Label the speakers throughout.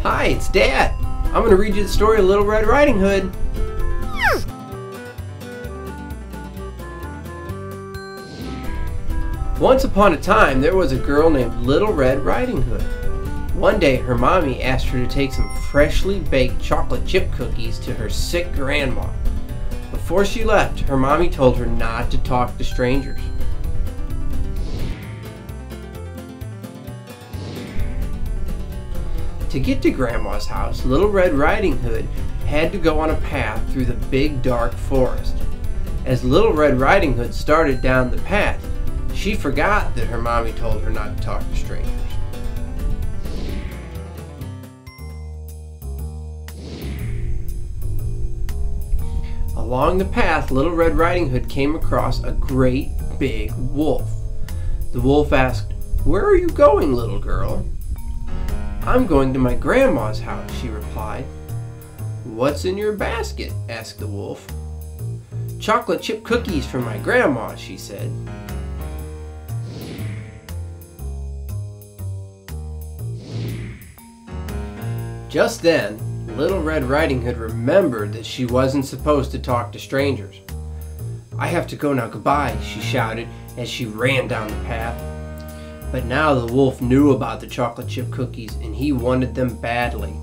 Speaker 1: Hi, it's Dad. I'm going to read you the story of Little Red Riding Hood. Once upon a time, there was a girl named Little Red Riding Hood. One day, her mommy asked her to take some freshly baked chocolate chip cookies to her sick grandma. Before she left, her mommy told her not to talk to strangers. To get to Grandma's house, Little Red Riding Hood had to go on a path through the big dark forest. As Little Red Riding Hood started down the path, she forgot that her mommy told her not to talk to strangers. Along the path, Little Red Riding Hood came across a great big wolf. The wolf asked, "Where are you going, little girl?" "I'm going to my grandma's house," she replied. "What's in your basket?" asked the wolf. "Chocolate chip cookies for my grandma," she said. Just then, Little Red Riding Hood remembered that she wasn't supposed to talk to strangers. "I have to go now, goodbye," she shouted as she ran down the path. But now the wolf knew about the chocolate chip cookies and he wanted them badly.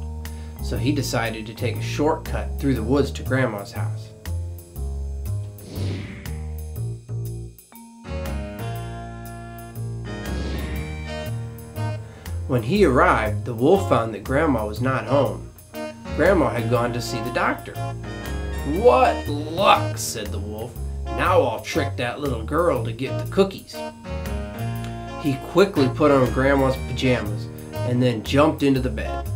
Speaker 1: So he decided to take a shortcut through the woods to Grandma's house. When he arrived, the wolf found that Grandma was not home. Grandma had gone to see the doctor. "What luck," said the wolf. "Now I'll trick that little girl to get the cookies." He quickly put on Grandma's pajamas and then jumped into the bed.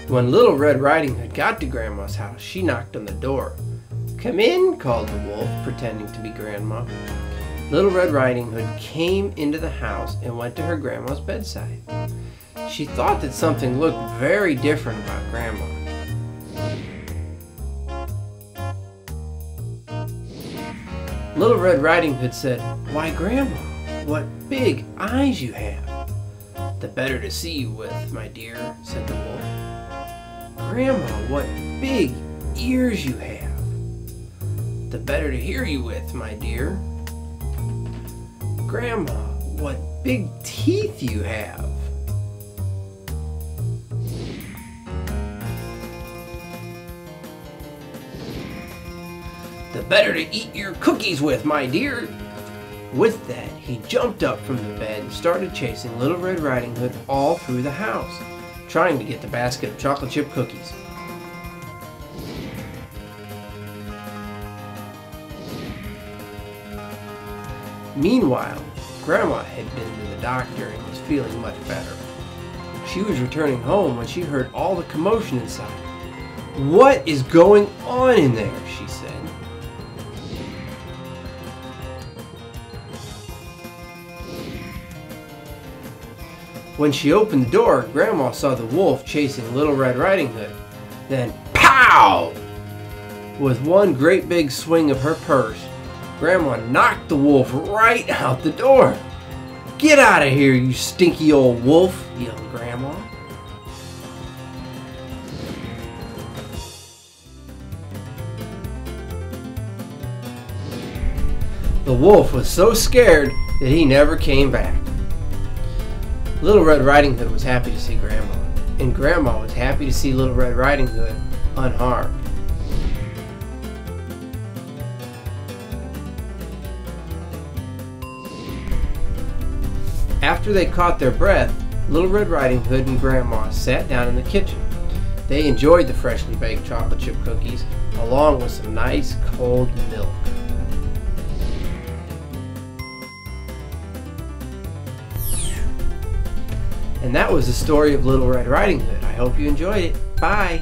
Speaker 1: When Little Red Riding Hood got to Grandma's house, she knocked on the door. "Come in," called the wolf, pretending to be Grandma. Little Red Riding Hood came into the house and went to her grandma's bedside. She thought that something looked very different about Grandma. Little Red Riding Hood said, "Why, Grandma, what big eyes you have." "The better to see you with, my dear," said the wolf. "Grandma, what big ears you have." "The better to hear you with, my dear." "Grandma, what big teeth you have." "The better to eat your cookies with, my dear." With that, he jumped up from the bed and started chasing Little Red Riding Hood all through the house, trying to get the basket of chocolate chip cookies. Meanwhile, Grandma had been to the doctor and was feeling much better. She was returning home when she heard all the commotion inside. "What is going on in there?" she said. When she opened the door, Grandma saw the wolf chasing Little Red Riding Hood. Then, pow! With one great big swing of her purse, Grandma knocked the wolf right out the door. "Get out of here, you stinky old wolf!" yelled Grandma. The wolf was so scared that he never came back. Little Red Riding Hood was happy to see Grandma, and Grandma was happy to see Little Red Riding Hood unharmed. After they caught their breath, Little Red Riding Hood and Grandma sat down in the kitchen. They enjoyed the freshly baked chocolate chip cookies, along with some nice cold milk. And that was the story of Little Red Riding Hood. I hope you enjoyed it. Bye!